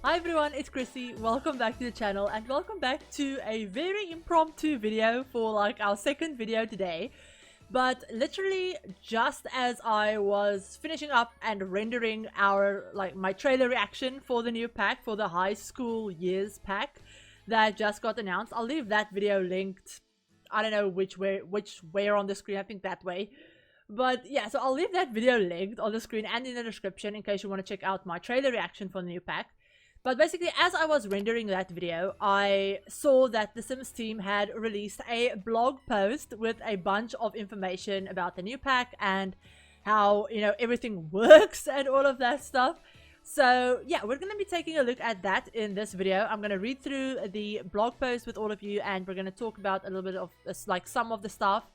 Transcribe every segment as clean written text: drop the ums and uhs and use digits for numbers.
Hi everyone, it's Chrissy. Welcome back to the channel and welcome back to a very impromptu video for like our second video today. But literally just as I was finishing up and rendering my trailer reaction for the new pack, for the high school years pack that just got announced. I'll leave that video linked. I don't know which way on the screen, I think that way. But yeah, so I'll leave that video linked on the screen and in the description in case you want to check out my trailer reaction for the new pack. But basically, as I was rendering that video, I saw that the Sims team had released a blog post with a bunch of information about the new pack and how, everything works and all of that stuff. So yeah, we're going to be taking a look at that in this video. I'm going to read through the blog post with all of you and we're going to talk about a little bit of some of the stuff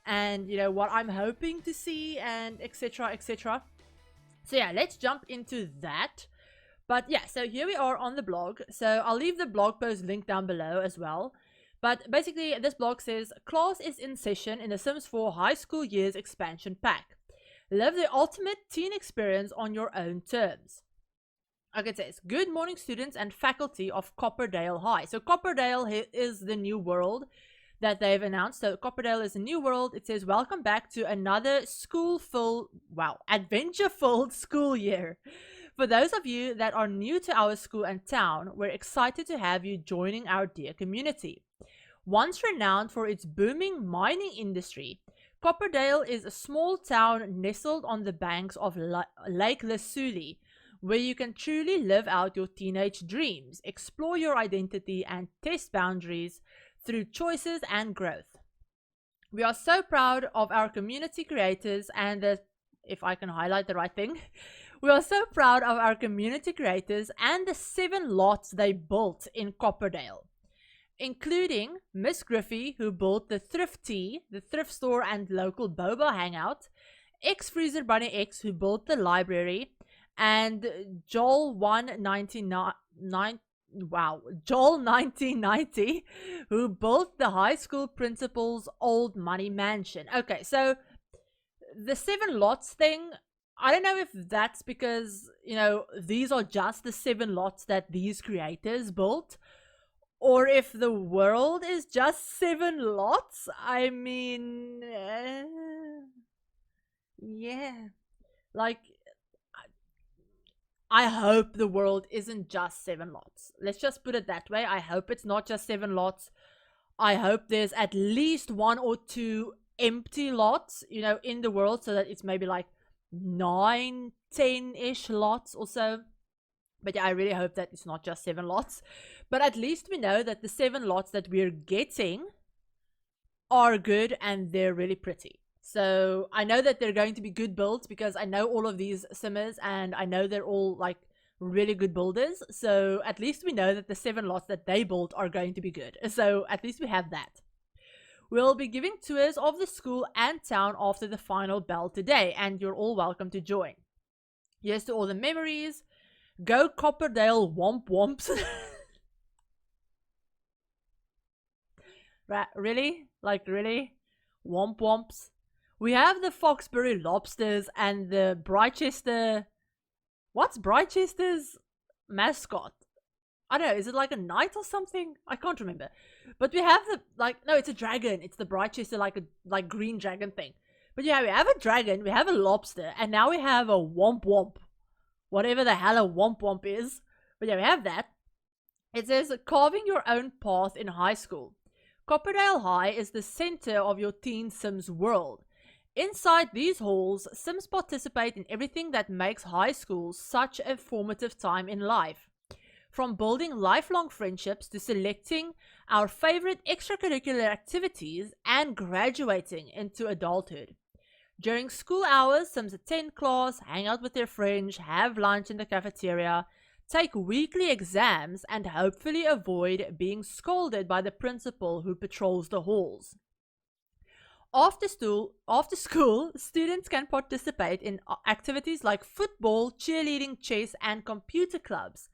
and what I'm hoping to see and etc, etc. So yeah, let's jump into that. But yeah, so here we are on the blog. So I'll leave the blog post link down below as well. But basically this blog says, class is in session in the Sims 4 High School Years expansion pack. Live the ultimate teen experience on your own terms. Okay, it says, good morning students and faculty of Copperdale High. So Copperdale is the new world that they've announced. So Copperdale is a new world. It says, welcome back to another adventure-filled school year. For those of you that are new to our school and town, we're excited to have you joining our dear community. Once renowned for its booming mining industry, Copperdale is a small town nestled on the banks of Lake Lesuli, where you can truly live out your teenage dreams, explore your identity, and test boundaries through choices and growth. We are so proud of our community creators and if I can highlight the right thing, we are so proud of our community creators and the 7 lots they built in Copperdale, including Miss Griffey, who built the Thrift Tea, the thrift store and local boba hangout, Freezer Bunny X, who built the library, and Joel 1990, who built the high school principal's old money mansion. Okay, so the 7 lots thing, I don't know if that's because, these are just the 7 lots that these creators built, or if the world is just 7 lots. I mean, yeah, like, I hope the world isn't just 7 lots. Let's just put it that way. I hope it's not just 7 lots. I hope there's at least 1 or 2 empty lots, in the world, so that it's maybe like 9, 10-ish lots or so. But yeah, I really hope that it's not just 7 lots. But at least we know that the 7 lots that we're getting are good and they're really pretty. So I know that they're going to be good builds because I know all of these simmers and I know they're all like really good builders. So at least we know that the 7 lots that they built are going to be good. So at least we have that. We'll be giving tours of the school and town after the final bell today, and you're all welcome to join. Here's to all the memories. Go Copperdale Womp Womps. Right, really? Like, really? Womp Womps? We have the Foxbury Lobsters and the Brightchester... What's Brightchester's mascot? I don't know, is it like a knight or something? I can't remember. But we have the, no, it's a dragon. It's the Brightchester, like green dragon thing. But yeah, we have a dragon, we have a lobster, and now we have a Womp Womp. Whatever the hell a Womp Womp is. But yeah, we have that. It says, carving your own path in high school. Copperdale High is the center of your teen Sims world. Inside these halls, Sims participate in everything that makes high school such a formative time in life. From building lifelong friendships to selecting our favorite extracurricular activities and graduating into adulthood. During school hours, Sims attend class, hang out with their friends, have lunch in the cafeteria, take weekly exams, and hopefully avoid being scolded by the principal who patrols the halls. After school, students can participate in activities like football, cheerleading, chess, and computer clubs.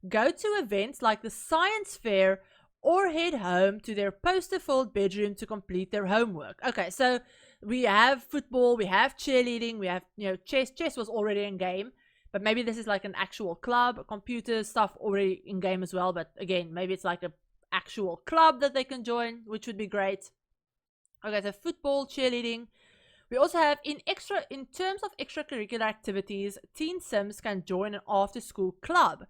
Go to events like the science fair or head home to their poster-filled bedroom to complete their homework. Okay, so we have football, we have cheerleading, we have, chess. Chess was already in game. but maybe this is like an actual club. Computer stuff already in game as well, but again, maybe it's like a actual club that they can join, which would be great. Okay, so football, cheerleading. We also have in terms of extracurricular activities, teen sims can join an after school club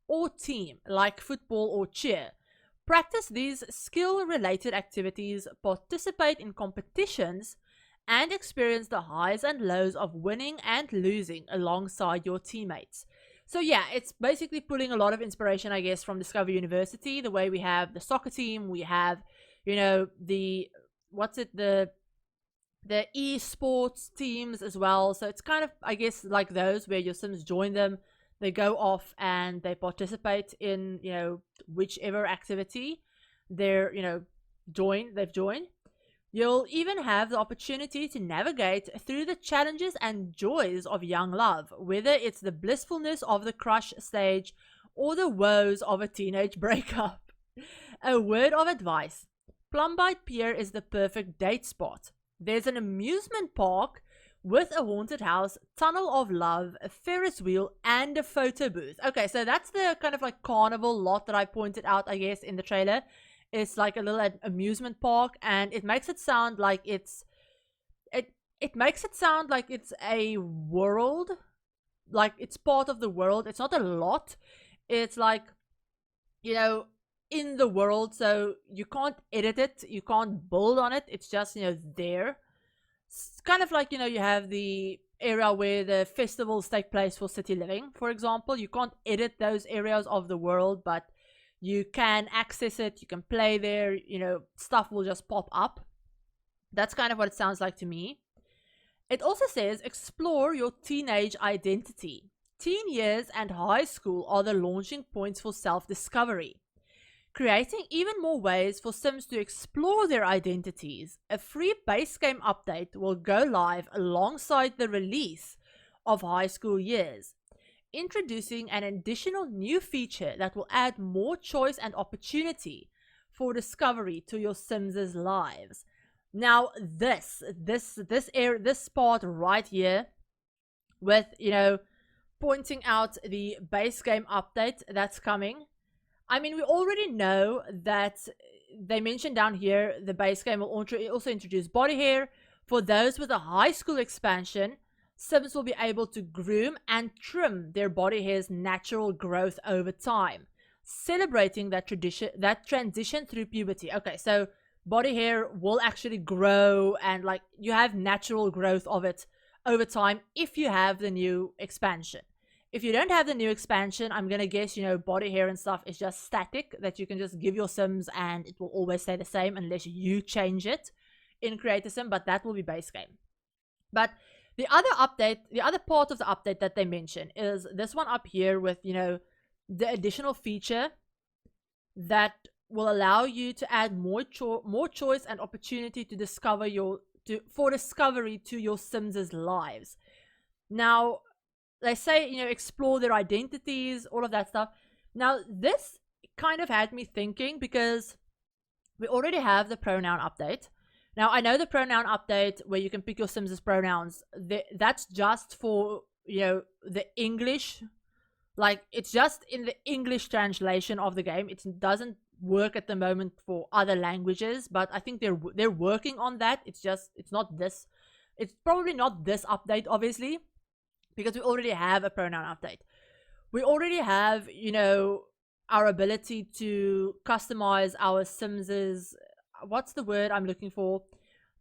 or team like football or cheer. Practice these skill related activities, participate in competitions, and experience the highs and lows of winning and losing alongside your teammates. So yeah, it's basically pulling a lot of inspiration, I guess, from Discovery University. The way we have the soccer team, we have, you know, the esports teams as well. So it's kind of, I guess, like those where your sims join them, they go off and they participate in, you know, whichever activity they're, you know, they've joined. You'll even have the opportunity to navigate through the challenges and joys of young love, whether it's the blissfulness of the crush stage or the woes of a teenage breakup. A word of advice: Plumbite Pier is the perfect date spot. There's an amusement park with a haunted house, tunnel of love, a Ferris wheel, and a photo booth. Okay, so that's the kind of like carnival lot that I pointed out, I guess, in the trailer. It's like a little amusement park, and it makes it sound like it's a world, like it's part of the world. It's not a lot. It's like, you know, in the world, so you can't edit it, you can't build on it. It's just, you know, there. It's kind of like, you know, you have the area where the festivals take place for city living, for example. You can't edit those areas of the world, but you can access it, you can play there, you know, stuff will just pop up. That's kind of what it sounds like to me. It also says explore your teenage identity. Teen years and high school are the launching points for self-discovery, creating even more ways for sims to explore their identities. A free base game update will go live alongside the release of high school years, introducing an additional new feature that will add more choice and opportunity for discovery to your Sims' lives. Now, this part right here, with, you know, pointing out the base game update that's coming. I mean, we already know that they mentioned down here the base game will also introduce body hair. For those with a high school expansion, Sims will be able to groom and trim their body hair's natural growth over time, celebrating that transition through puberty. Okay, so body hair will actually grow, and like you have natural growth of it over time if you have the new expansion. If you don't have the new expansion, I'm gonna guess, you know, body hair and stuff is just static, that you can just give your Sims and it will always stay the same unless you change it in Create a Sim, but that will be base game. But the other update, the other part of the update that they mention is this one up here with, you know, the additional feature that will allow you to add more choice and opportunity to discover discovery to your Sims' lives. Now, they say, you know, explore their identities, all of that stuff. Now, this kind of had me thinking, because we already have the pronoun update. Now, I know the pronoun update where you can pick your Sims' pronouns, that's just for, you know, the English. Like, it's just in the English translation of the game. It doesn't work at the moment for other languages, but I think they're working on that. It's probably not this update, obviously, because we already have a pronoun update. We already have, you know, our ability to customize our Sims', what's the word I'm looking for?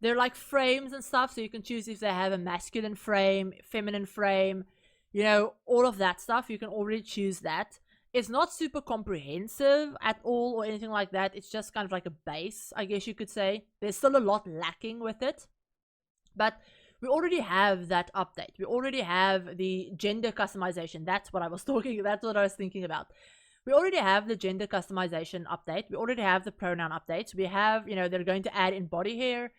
They're like frames and stuff, so you can choose if they have a masculine frame, feminine frame, you know, all of that stuff. You can already choose that. It's not super comprehensive at all or anything like that. It's just kind of like a base, I guess you could say. There's still a lot lacking with it, but we already have that update. We already have the gender customization. That's what I was thinking about. We already have the gender customization update. We already have the pronoun updates. We have, you know, they're going to add in body hair.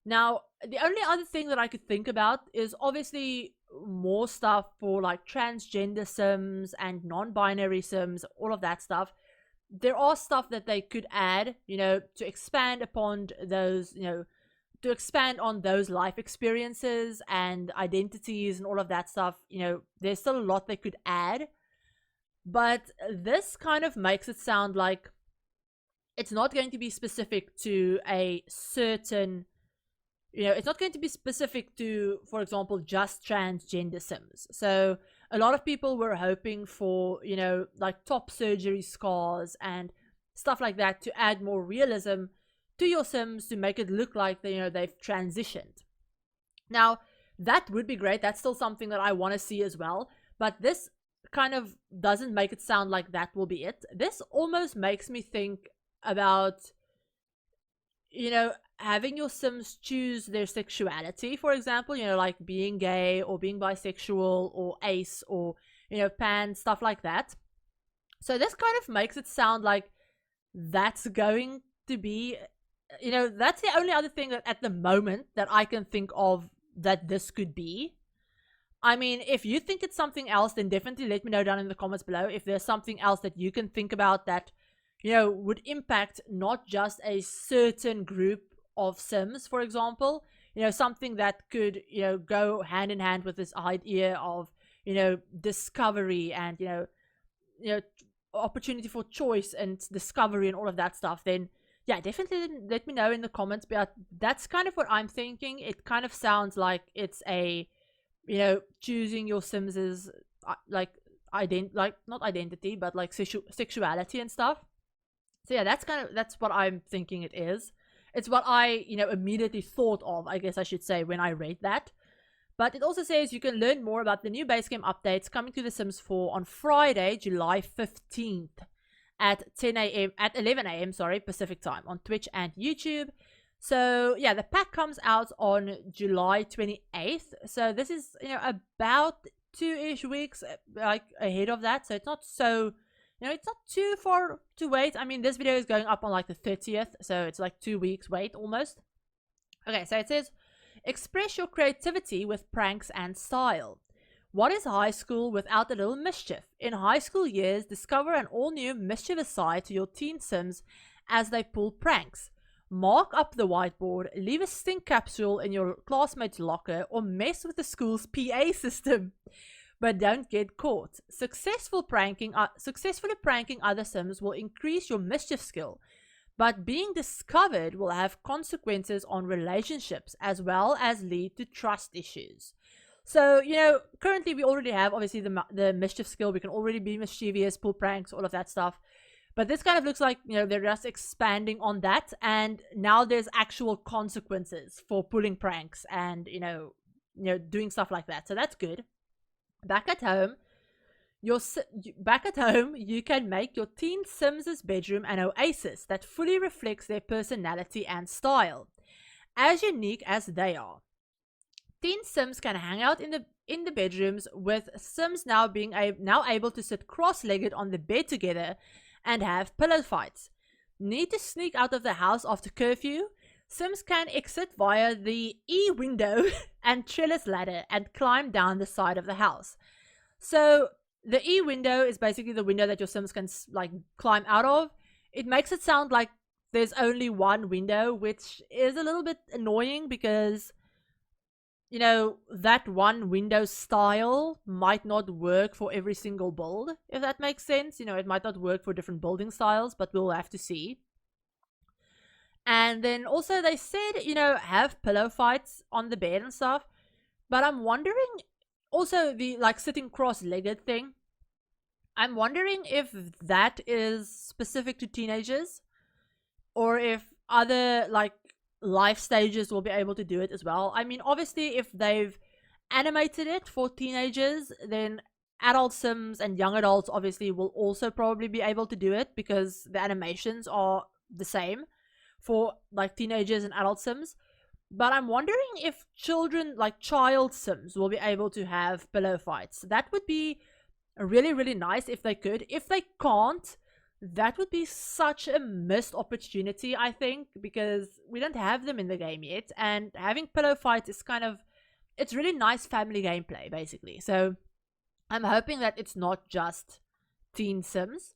Now, the only other thing that I could think about is obviously more stuff for like transgender Sims and non-binary Sims, all of that stuff. There are stuff that they could add, you know, to expand upon those, you know, to expand on those life experiences and identities and all of that stuff, there's still a lot they could add. But this kind of makes it sound like it's not going to be specific to a certain, it's not going to be specific to, for example, just transgender Sims. So a lot of people were hoping for, like top surgery scars and stuff like that to add more realism to your Sims, to make it look like they've transitioned. Now, that would be great. That's still something that I want to see as well. But this kind of doesn't make it sound like that will be it. This almost makes me think about, having your Sims choose their sexuality, for example, like being gay or being bisexual or ace or, pan, stuff like that. So this kind of makes it sound like that's going to be, that's the only other thing that at the moment that I can think of that this could be. I mean, if you think it's something else, then definitely let me know down in the comments below if there's something else that you can think about that, would impact not just a certain group of Sims, for example, something that could, go hand in hand with this idea of, discovery and, opportunity for choice and discovery and all of that stuff, then yeah, definitely let me know in the comments. But that's kind of what I'm thinking. It kind of sounds like it's a, choosing your Sims's like not identity, but like sexuality and stuff. So yeah, that's what I'm thinking it is. It's what I, immediately thought of, I guess I should say, when I read that. But it also says you can learn more about the new base game updates coming to The Sims 4 on Friday, July 15th at 11 a.m. Pacific time on Twitch and YouTube. So yeah, the pack comes out on July 28th. So this is, about 2-ish weeks like ahead of that. So it's not so, it's not too far to wait. I mean, this video is going up on like the 30th. So it's like 2 weeks wait almost. Okay, so it says, express your creativity with pranks and style. What is high school without a little mischief? In high school years, discover an all-new mischievous side to your teen Sims as they pull pranks. Mark up the whiteboard, leave a stink capsule in your classmate's locker, or mess with the school's PA system. But don't get caught. Successfully pranking other Sims will increase your mischief skill. But being discovered will have consequences on relationships as well as lead to trust issues. So, currently we already have obviously the mischief skill. We can already be mischievous, pull pranks, all of that stuff. But this kind of looks like, they're just expanding on that. And now there's actual consequences for pulling pranks and, doing stuff like that. So that's good. Back at home, you can make your teen Sims' bedroom an oasis that fully reflects their personality and style, as unique as they are. Teen Sims can hang out in the bedrooms, with Sims now being able to sit cross-legged on the bed together and have pillow fights. Need to sneak out of the house after curfew? Sims can exit via the E window and trellis ladder and climb down the side of the house. So the E window is basically the window that your Sims can like climb out of. It makes it sound like there's only one window, which is a little bit annoying because, that one window style might not work for every single build, if that makes sense. It might not work for different building styles, but we'll have to see. And then also they said, have pillow fights on the bed and stuff. But I'm wondering, also the like sitting cross-legged thing, I'm wondering if that is specific to teenagers or if other like life stages will be able to do it as well. I mean, obviously if they've animated it for teenagers, then adult Sims and young adults obviously will also probably be able to do it because the animations are the same for like teenagers and adult Sims. But I'm wondering if children, like child Sims, will be able to have pillow fights. That would be really, really nice if they could. If they can't, that would be such a missed opportunity, I think, because we don't have them in the game yet. And having pillow fights is it's really nice family gameplay, basically. So I'm hoping that it's not just teen Sims.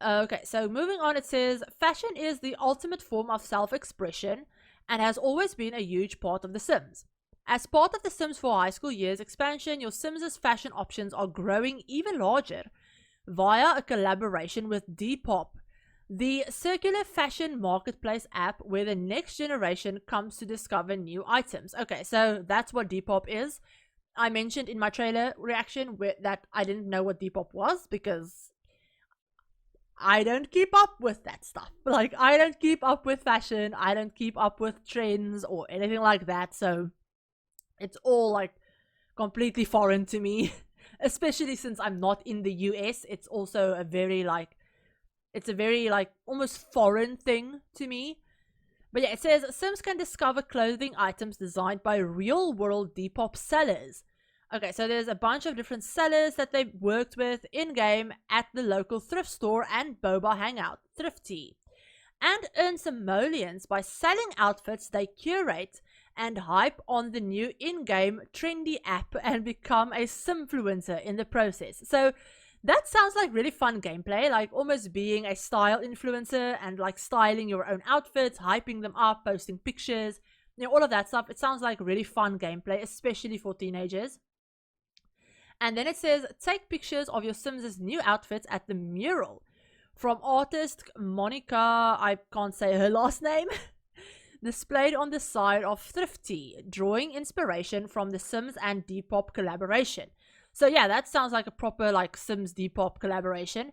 Okay, so moving on, it says, fashion is the ultimate form of self-expression, and has always been a huge part of The Sims. As part of The Sims 4 High School Years expansion, your Sims' fashion options are growing even larger via a collaboration with Depop, the circular fashion marketplace app where the next generation comes to discover new items. Okay, so that's what Depop is. I mentioned in my trailer reaction that I didn't know what Depop was because I don't keep up with that stuff. Like, I don't keep up with fashion, I don't keep up with trends or anything like that, so it's all like completely foreign to me. Especially since I'm not in the US, it's also a very like almost foreign thing to me. But yeah, it says Sims can discover clothing items designed by real-world Depop sellers. Okay, so there's a bunch of different sellers that they've worked with in-game at the local thrift store and Boba Hangout, Thrifty, and earn simoleons by selling outfits they curate and hype on the new in-game trendy app and become a simfluencer in the process. So that sounds like really fun gameplay, like almost being a style influencer and like styling your own outfits, hyping them up, posting pictures, you know, all of that stuff. It sounds like really fun gameplay, especially for teenagers. And then it says, take pictures of your Sims' new outfits at the mural. From artist Monica, I can't say her last name, displayed on the side of Thrifty, drawing inspiration from the Sims and Depop collaboration. So yeah, that sounds like a proper like Sims Depop collaboration.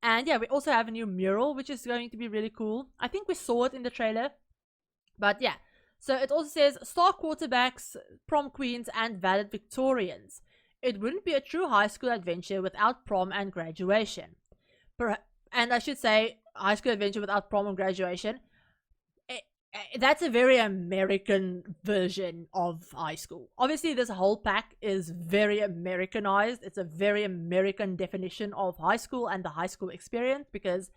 And yeah, we also have a new mural, which is going to be really cool. I think we saw it in the trailer. But yeah, so it also says star quarterbacks, prom queens, and valedictorians. It wouldn't be a true high school adventure without prom and graduation. And I should say, high school adventure without prom and graduation. That's a very American version of high school. Obviously, this whole pack is very Americanized. It's a very American definition of high school and the high school experience because,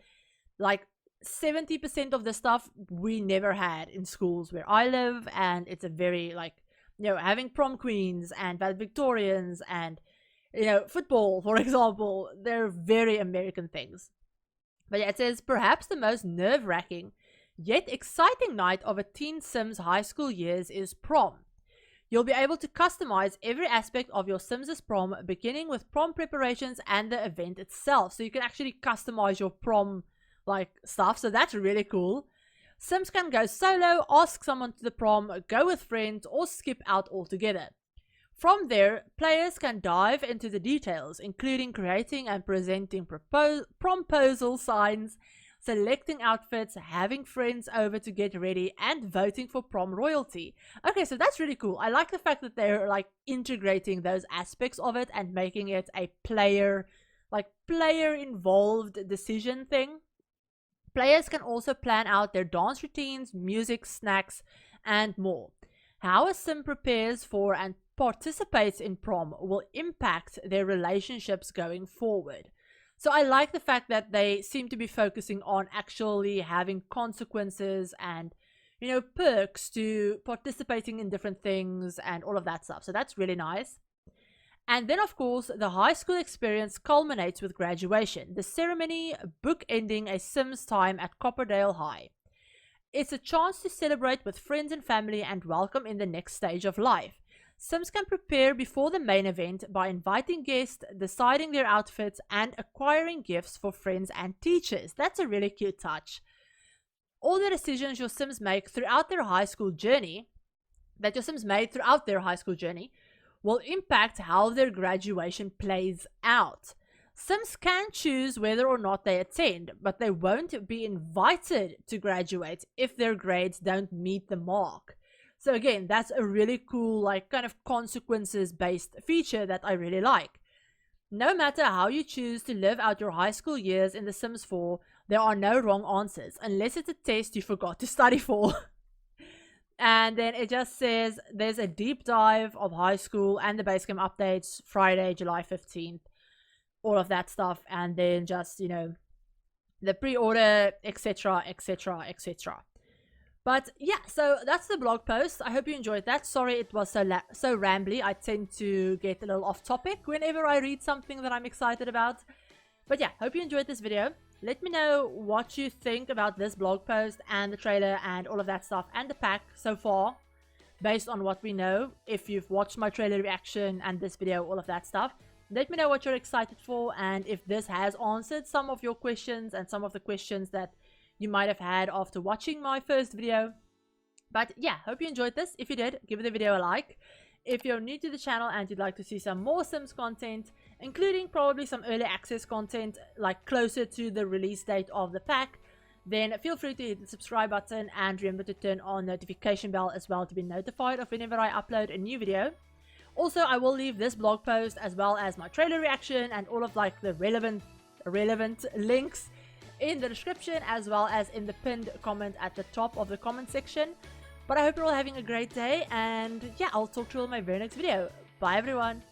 like, 70% of the stuff we never had in schools where I live, and it's a very, like, you know, having prom queens and valedictorians and, you know, football, for example. They're very American things. But yeah, it says, perhaps the most nerve-wracking yet exciting night of a teen Sims high school years is prom. You'll be able to customize every aspect of your Sims' prom, beginning with prom preparations and the event itself. So you can actually customize your prom like stuff. So that's really cool. Sims can go solo, ask someone to the prom, go with friends, or skip out altogether. From there, players can dive into the details, including creating and presenting promposal signs, selecting outfits, having friends over to get ready, and voting for prom royalty. Okay, so that's really cool. I like the fact that they're like integrating those aspects of it and making it a player involved decision thing. Players can also plan out their dance routines, music, snacks, and more. How a Sim prepares for and participates in prom will impact their relationships going forward. So I like the fact that they seem to be focusing on actually having consequences and, you know, perks to participating in different things and all of that stuff. So that's really nice. And then, of course, the high school experience culminates with graduation, the ceremony bookending a Sims time at Copperdale High. It's a chance to celebrate with friends and family and welcome in the next stage of life. Sims can prepare before the main event by inviting guests, deciding their outfits, and acquiring gifts for friends and teachers. That's a really cute touch. All the decisions your Sims make throughout their high school journey, will impact how their graduation plays out. Sims can choose whether or not they attend, but they won't be invited to graduate if their grades don't meet the mark. So again, that's a really cool, like, kind of consequences-based feature that I really like. No matter how you choose to live out your high school years in The Sims 4, there are no wrong answers, unless it's a test you forgot to study for. And then it just says there's a deep dive of high school and the base game updates Friday, July 15th, all of that stuff, and then just, you know, the pre-order, etc, etc, etc. But yeah, so that's the blog post. I hope you enjoyed that. Sorry it was so rambly. I tend to get a little off topic whenever I read something that I'm excited about. But yeah, hope you enjoyed this video. Let me know what you think about this blog post and the trailer and all of that stuff and the pack so far, based on what we know. If you've watched my trailer reaction and this video, all of that stuff, let me know what you're excited for and if this has answered some of your questions and some of the questions that you might have had after watching my first video. But yeah, hope you enjoyed this. If you did, give the video a like. If you're new to the channel and you'd like to see some more Sims content, including probably some early access content like closer to the release date of the pack, then feel free to hit the subscribe button and remember to turn on notification bell as well to be notified of whenever I upload a new video. Also, I will leave this blog post as well as my trailer reaction and all of like the relevant links in the description as well as in the pinned comment at the top of the comment section. But I hope you're all having a great day, and yeah, I'll talk to you all in my very next video. Bye everyone!